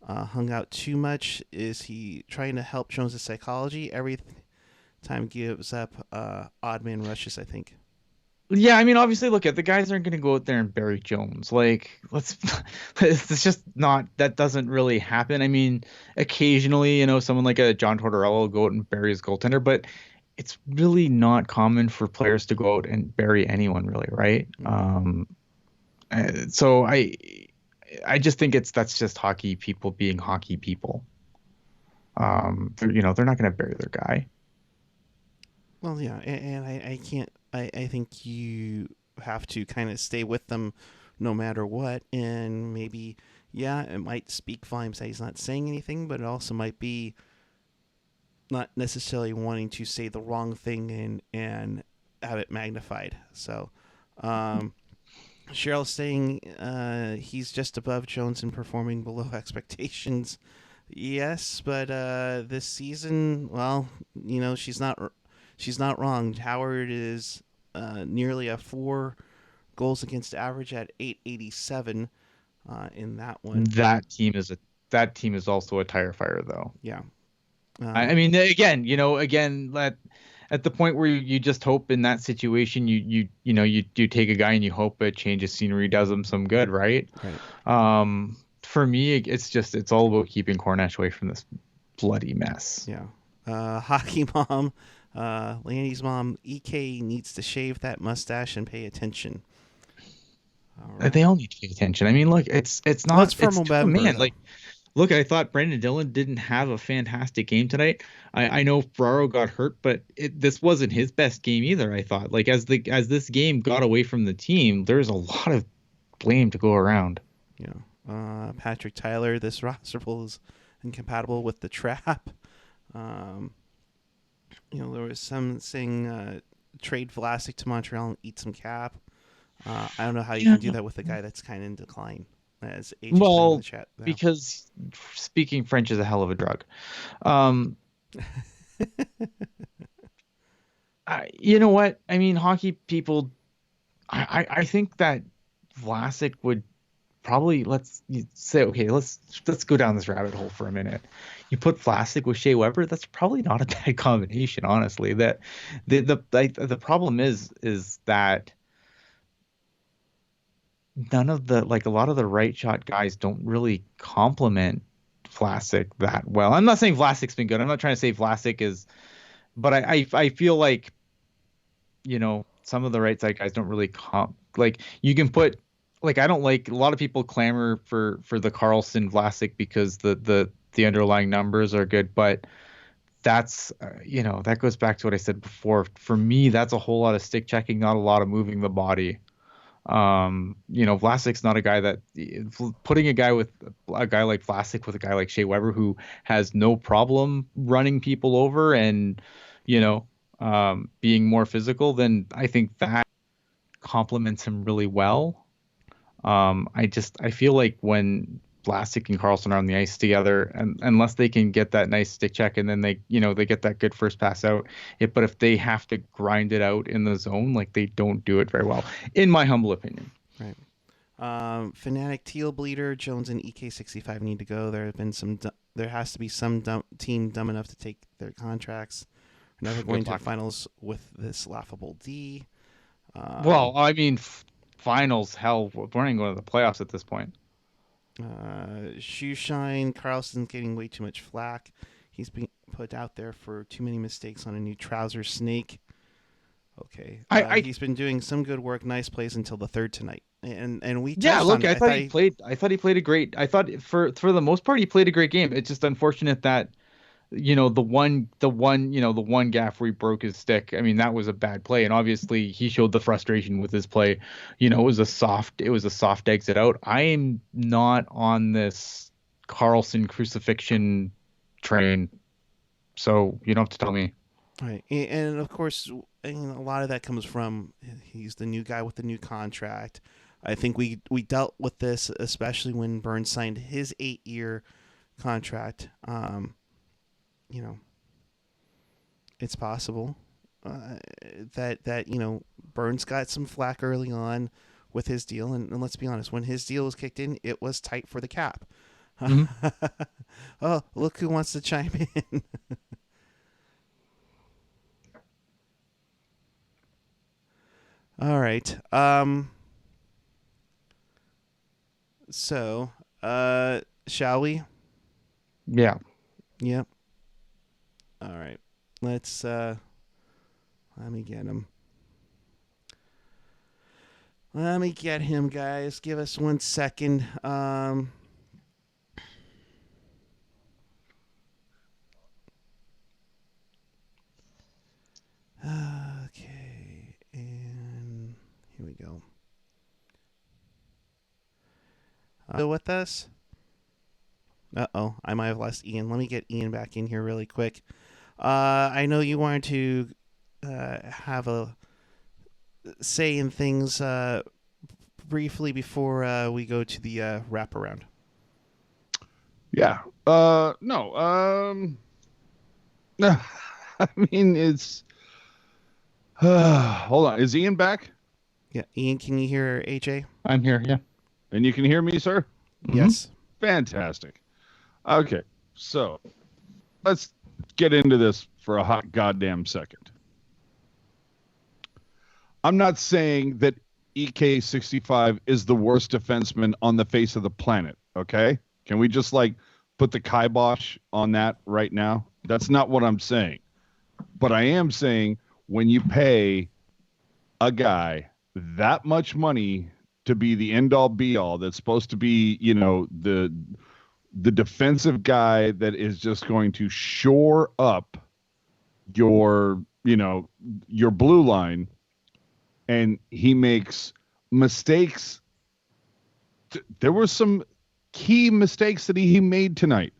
hung out too much. Is he trying to help Jones' psychology? Every time gives up odd man rushes, I think. Yeah, I mean, obviously, look at the guys aren't going to go out there and bury Jones. Like, it's just not, that doesn't really happen. I mean, occasionally, someone like a John Tortorella will go out and bury his goaltender, but it's really not common for players to go out and bury anyone, really, right? So I just think that's just hockey people being hockey people. They're not going to bury their guy. Well, yeah, and I can't. I think you have to kind of stay with them no matter what, and maybe, yeah, it might speak volumes that he's not saying anything, but it also might be not necessarily wanting to say the wrong thing and have it magnified. So, Cheryl's saying he's just above Jones and performing below expectations. Yes, but this season, well, she's not wrong. Howard is nearly a 4 goals against average at 887 in that one. That team is also a tire fire though. Yeah. I mean, again, again, at the point where you just hope in that situation, you take a guy and you hope a change of scenery does him some good, right? Right. For me, it's all about keeping Cornish away from this bloody mess. Yeah. Hockey mom, Lanny's mom, EK needs to shave that mustache and pay attention. All right. They all need to pay attention. I mean, look, it's Well, not it's for it's tough, November, man. though. Like, look, I thought Brendan Dillon didn't have a fantastic game tonight. I know Ferraro got hurt, but this wasn't his best game either. I thought, like, as this game got away from the team, there's a lot of blame to go around. Yeah. Patrick Tyler, this roster is incompatible with the trap. Um, there was some saying trade Vlasic to Montreal and eat some cap. I don't know how you Yeah. can do that with a guy that's kind of in decline, as H is putting in Well, the chat now. because speaking French is a hell of a drug. You know what? I mean, hockey people. I think that Vlasic would probably let's go down this rabbit hole for a minute. You put Vlasic with Shea Weber, that's probably not a bad combination, honestly. That the problem is that none of the like a lot of the right shot guys don't really complement Vlasic that well. I'm not saying Vlasic's been good. I'm not trying to say Vlasic is, but I feel like some of the right side guys don't really like you can put like I don't like a lot of people clamor for the Carlson Vlasic because the underlying numbers are good, but that's that goes back to what I said before. For me, that's a whole lot of stick checking, not a lot of moving the body. Vlasic's not a guy that putting a guy like Vlasic with a guy like Shea Weber who has no problem running people over and being more physical, then I think that complements him really well. I feel like when Vlasic and Carlson are on the ice together, and unless they can get that nice stick check and then they get that good first pass out, but if they have to grind it out in the zone, like they don't do it very well, in my humble opinion. Right. Fnatic, Teal Bleeder, Jones, and EK65 need to go. There has to be some team dumb enough to take their contracts. We're never going to finals with this laughable D. Well, I mean, finals, hell, we're not even going to the playoffs at this point. Shoeshine, Carlson's getting way too much flack. He's being put out there for too many mistakes on a new trouser snake. Okay. He's been doing some good work, nice plays until the third tonight. And we look, I thought he played a great. I thought for the most part he played a great game. It's just unfortunate that the one gaff where he broke his stick. I mean, that was a bad play, and obviously he showed the frustration with his play. It was a soft exit out. I am not on this Carlson crucifixion train, so you don't have to tell me. Right, and of course, a lot of that comes from he's the new guy with the new contract. I think we dealt with this especially when Burns signed his 8-year contract. It's possible that Burns got some flack early on with his deal, and let's be honest, when his deal was kicked in, it was tight for the cap. Mm-hmm. Oh, look who wants to chime in. All right. So, shall we? Yeah. Yep. All right. Let's let me get him. Let me get him, guys. Give us 1 second. Okay, and here we go. With us? Uh-oh, I might have lost Ian. Let me get Ian back in here really quick. I know you wanted to have a say in things briefly before we go to the wraparound. Yeah. No. I mean, it's. Hold on. Is Ian back? Yeah, Ian, can you hear AJ? I'm here. Yeah. And you can hear me, sir? Yes. Fantastic. Okay, so let's get into this for a hot goddamn second. I'm not saying that EK65 is the worst defenseman on the face of the planet, okay? Can we just like put the kibosh on that right now? That's not what I'm saying. But I am saying when you pay a guy that much money to be the end all be all, that's supposed to be, you know, the defensive guy that is just going to shore up your, you know, your blue line, and he makes mistakes. There were some key mistakes that he made tonight.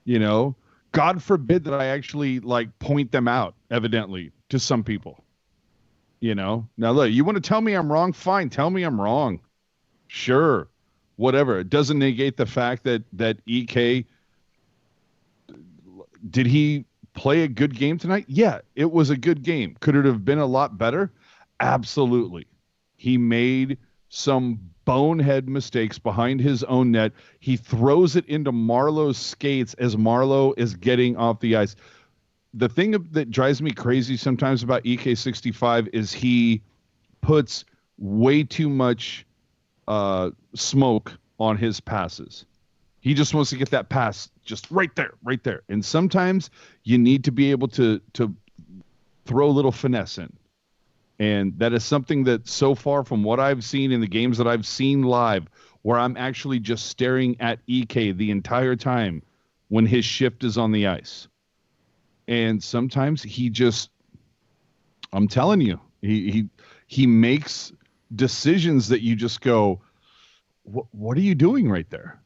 You know, God forbid that I actually like point them out, evidently, to some people. You know, now look, you want to tell me I'm wrong? Fine, tell me I'm wrong. Sure, whatever. It doesn't negate the fact that EK, did he play a good game tonight? Yeah, it was a good game. Could it have been a lot better? Absolutely. He made some bonehead mistakes behind his own net. He throws it into Marlowe's skates as Marlowe is getting off the ice. The thing that drives me crazy sometimes about EK65 is he puts way too much smoke on his passes. He just wants to get that pass just right there, right there. And sometimes you need to be able to throw a little finesse in. And that is something that so far from what I've seen in the games that I've seen live, where I'm actually just staring at EK the entire time when his shift is on the ice. And sometimes he just, I'm telling you, he makes decisions that you just go, what are you doing right there?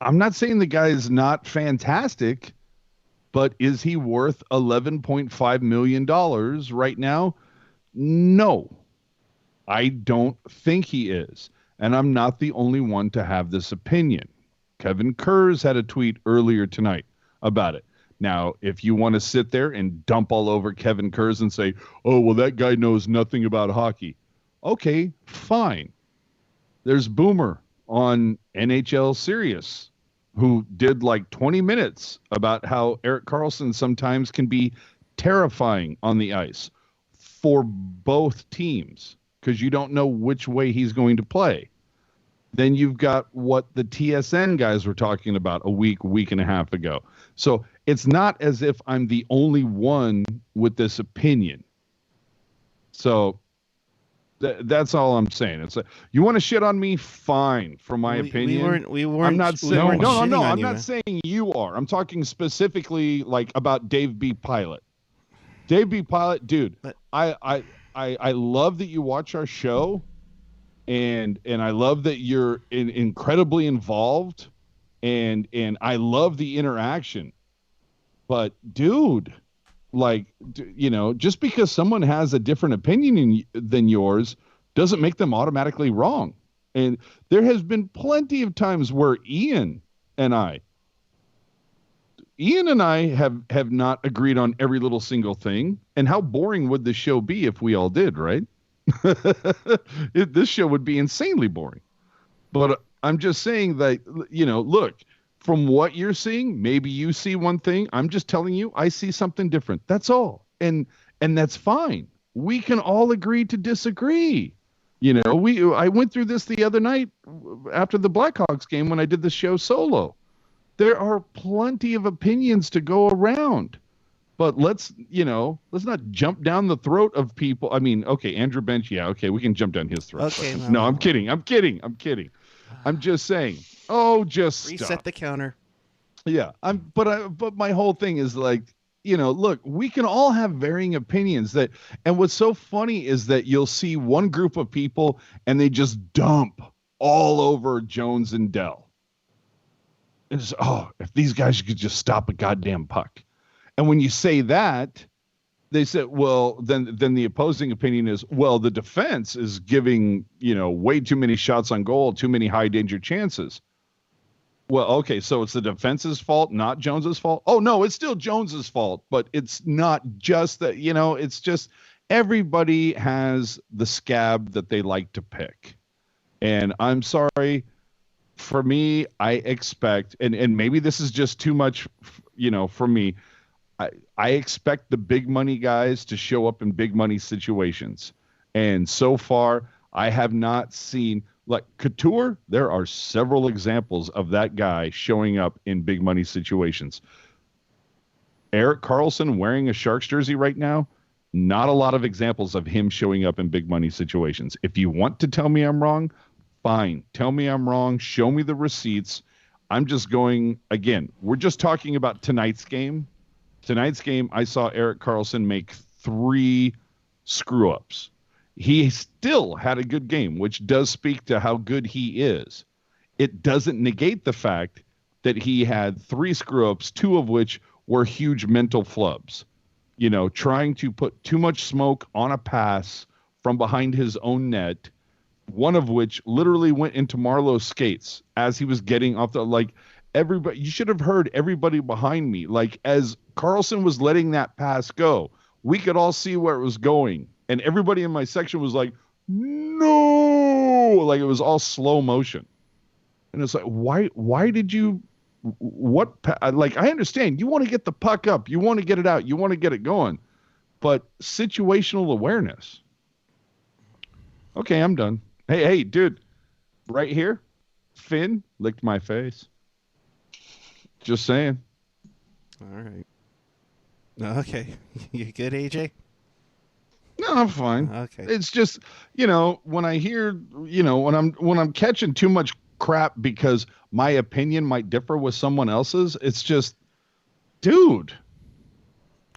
I'm not saying the guy is not fantastic, but is he worth $11.5 million right now? No, I don't think he is. And I'm not the only one to have this opinion. Kevin Kurz had a tweet earlier tonight about it. Now, if you want to sit there and dump all over Kevin Kurz and say, oh, well, that guy knows nothing about hockey. Okay, fine. There's Boomer on NHL Sirius, who did like 20 minutes about how Erik Carlson sometimes can be terrifying on the ice for both teams because you don't know which way he's going to play. Then you've got what the TSN guys were talking about a week and a half ago. So it's not as if I'm the only one with this opinion. So that's all I'm saying. It's like, you want to shit on me? Fine, for my opinion. We weren't. I'm not saying no. I'm you, not man. saying you are. I'm talking specifically like about Dave B. Pilot. Dave B. Pilot, dude. I love that you watch our show, and I love that you're incredibly involved, and I love the interaction. But dude, like, you know, just because someone has a different opinion than yours doesn't make them automatically wrong. And there has been plenty of times where Ian and I have not agreed on every little single thing. And how boring would the show be if we all did, right? This show would be insanely boring. But I'm just saying that, you know, look, from what you're seeing, maybe you see one thing. I'm just telling you, I see something different. That's all. And that's fine. We can all agree to disagree. You know, I went through this the other night after the Blackhawks game when I did the show solo. There are plenty of opinions to go around. But let's not jump down the throat of people. I mean, okay, Andrew Bench, yeah, okay, we can jump down his throat. Okay, no, I'm kidding. I'm just saying. Oh, just reset stop. the counter. Yeah, but my whole thing is like, you know, look, we can all have varying opinions and what's so funny is that you'll see one group of people and they just dump all over Jones and Dell. It's, if these guys could just stop a goddamn puck. And when you say that, they said, well, then the opposing opinion is, well, the defense is giving, you know, way too many shots on goal, too many high danger chances. Well, okay, so it's the defense's fault, not Jones's fault. Oh no, it's still Jones's fault, but it's not just that. It's just everybody has the scab that they like to pick, and I'm sorry. For me, I expect, and maybe this is just too much, for me. I expect the big money guys to show up in big money situations, and so far I have not seen. Like Couture, there are several examples of that guy showing up in big money situations. Erik Carlson wearing a Sharks jersey right now, not a lot of examples of him showing up in big money situations. If you want to tell me I'm wrong, fine. Tell me I'm wrong. Show me the receipts. I'm just going, again, we're just talking about tonight's game. Tonight's game, I saw Erik Carlson make 3 screw-ups. He still had a good game, which does speak to how good he is. It doesn't negate the fact that he had 3 screw-ups, 2 of which were huge mental flubs. Trying to put too much smoke on a pass from behind his own net, one of which literally went into Marlowe's skates as he was getting off everybody. You should have heard everybody behind me. As Carlson was letting that pass go, we could all see where it was going. And everybody in my section was like, no, it was all slow motion. And it's like, why did you, I understand you want to get the puck up. You want to get it out. You want to get it going, but situational awareness. Okay. I'm done. Hey, dude, right here, Finn licked my face. Just saying. All right. Okay. You good, AJ? No, I'm fine. Okay. It's just, when I hear, when I'm catching too much crap because my opinion might differ with someone else's, it's just, dude.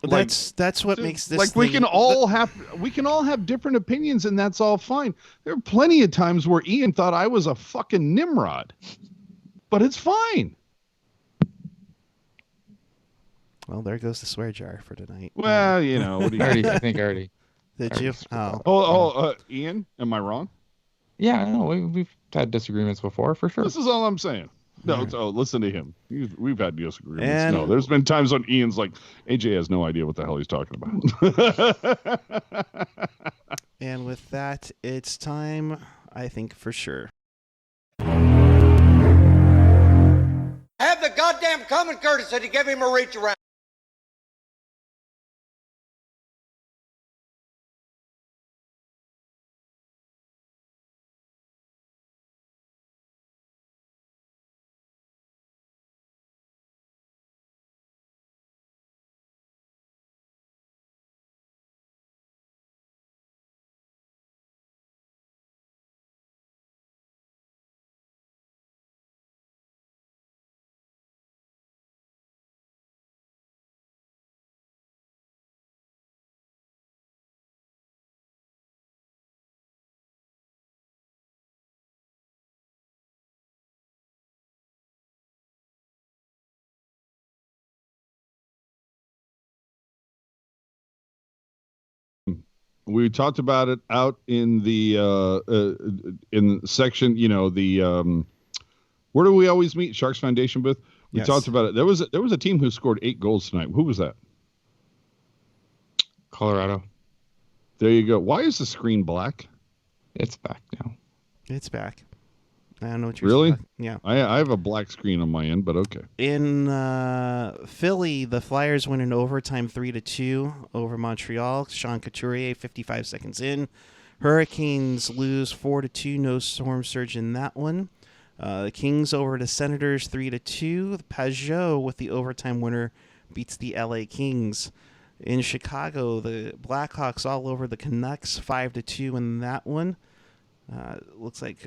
That's what makes this we can all have different opinions, and that's all fine. There are plenty of times where Ian thought I was a fucking Nimrod, but it's fine. Well, there goes the swear jar for tonight. Well, what do you I think already. Did you? Ian, am I wrong? Yeah, no, we've had disagreements before, for sure. This is all I'm saying. No, listen to him. We've had disagreements. No, there's been times when Ian's like, AJ has no idea what the hell he's talking about. And with that, it's time, I think, for sure. Have the goddamn common courtesy to give him a reach around. We talked about it out in the section, where do we always meet? Sharks Foundation booth. We talked about it. There was a team who scored 8 goals tonight. Who was that? Colorado. There you go. Why is the screen black? It's back now. It's back. I don't know what you're really. Talking. Yeah. I have a black screen on my end, but okay. In Philly, the Flyers win in overtime 3-2 over Montreal. Sean Couturier, 55 seconds in. Hurricanes lose 4-2. No storm surge in that one. The Kings over the Senators 3-2. Pajot with the overtime winner beats the LA Kings. In Chicago, the Blackhawks all over the Canucks 5-2 in that one. Looks like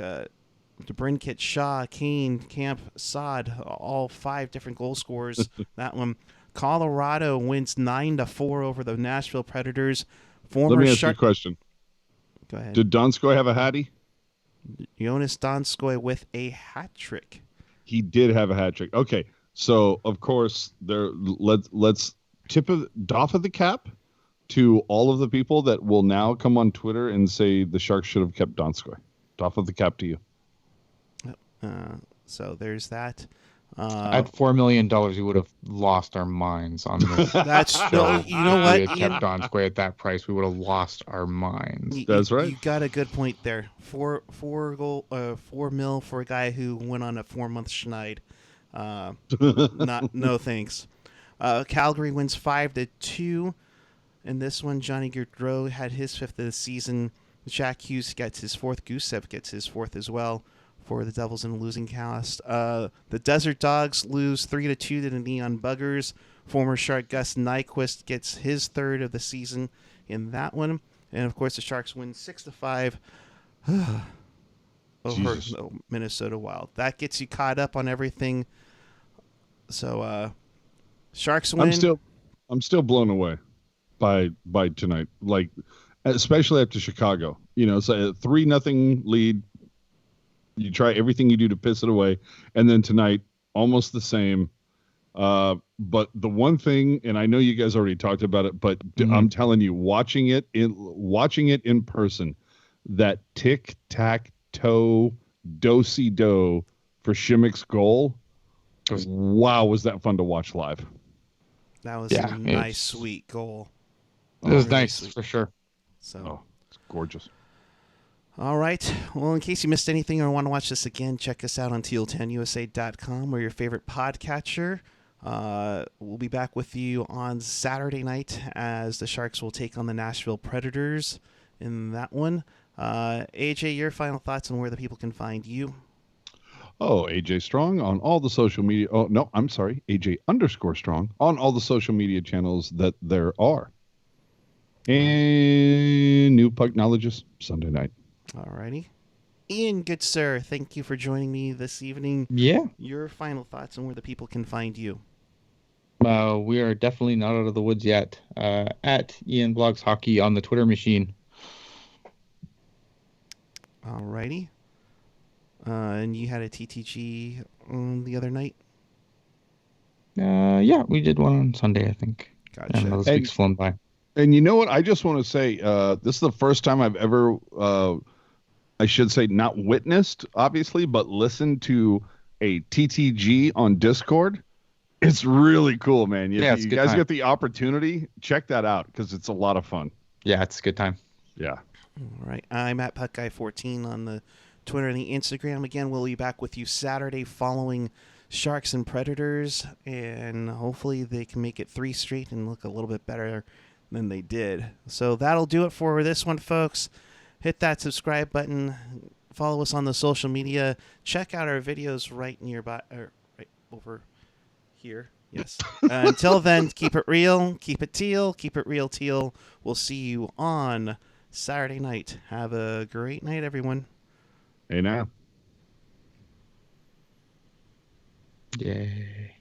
DeBrincat, Shaw, Kane, Camp, Saad, all 5 different goal scorers. That one. Colorado wins 9-4 over the Nashville Predators. Let me ask you a question. Go ahead. Did Donskoy have a hattie? Jonas Donskoy with a hat trick. He did have a hat trick. Okay, so of course let's doff of the cap to all of the people that will now come on Twitter and say the Sharks should have kept Donskoy. Doff of the cap to you. So there's that. At $4 million, we would have lost our minds on this. That's no, you know If what, we had Ian? kept Donskoy at that price, we would have lost our minds. That's right. You got a good point there. $4 mil for a guy who went on a 4-month schneid. No thanks. Calgary wins 5-2. In this one, Johnny Gaudreau had his 5th of the season. Jack Hughes gets his 4th. Gusev gets his 4th as well for the Devils in a losing cast. The Desert Dogs lose 3-2 to the Neon Buggers. Former Shark Gus Nyquist gets his 3rd of the season in that one. And, of course, the Sharks win 6-5 over the Minnesota Wild. That gets you caught up on everything. So, Sharks win. I'm still blown away by tonight. Like, especially after Chicago. You know, it's a 3-0 lead. You try everything you do to piss it away, and then tonight, almost the same. But the one thing, and I know you guys already talked about it, but I'm telling you, watching it in person, that tic-tac-toe, do-si-do for Shimmick's goal. Wow, was that fun to watch live? That was a nice, sweet goal. It was really nice, sweet. for sure. So, it's gorgeous. All right. Well, in case you missed anything or want to watch this again, check us out on tealtownusa.com or your favorite podcatcher. We'll be back with you on Saturday night as the Sharks will take on the Nashville Predators in that one. AJ, your final thoughts on where the people can find you? Oh, AJ Strong on all the social media. Oh, no, I'm sorry. AJ_Strong on all the social media channels that there are. And New Pucknologist Sunday night. All righty. Ian, good sir, thank you for joining me this evening. Yeah. Your final thoughts on where the people can find you? We are definitely not out of the woods yet. At Ian Blogs Hockey on the Twitter machine. All righty. And you had a TTG the other night? Yeah, we did one on Sunday, I think. Gotcha. And this week's flown by. And you know what? I just want to say this is the first time I've ever, I should say, not witnessed, obviously, but listened to a TTG on Discord. It's really cool, man. If you guys get the opportunity, check that out because it's a lot of fun. Yeah, it's a good time. All Yeah. right. I'm at PuckGuy14 on the Twitter and the Instagram. Again, we'll be back with you Saturday following Sharks and Predators, and hopefully they can make it 3 straight and look a little bit better than they did. So that'll do it for this one, folks. Hit that subscribe button. Follow us on the social media. Check out our videos right nearby, or right over here. Yes. Until then, keep it real, keep it teal, keep it real teal. We'll see you on Saturday night. Have a great night, everyone. Hey, now. Yay.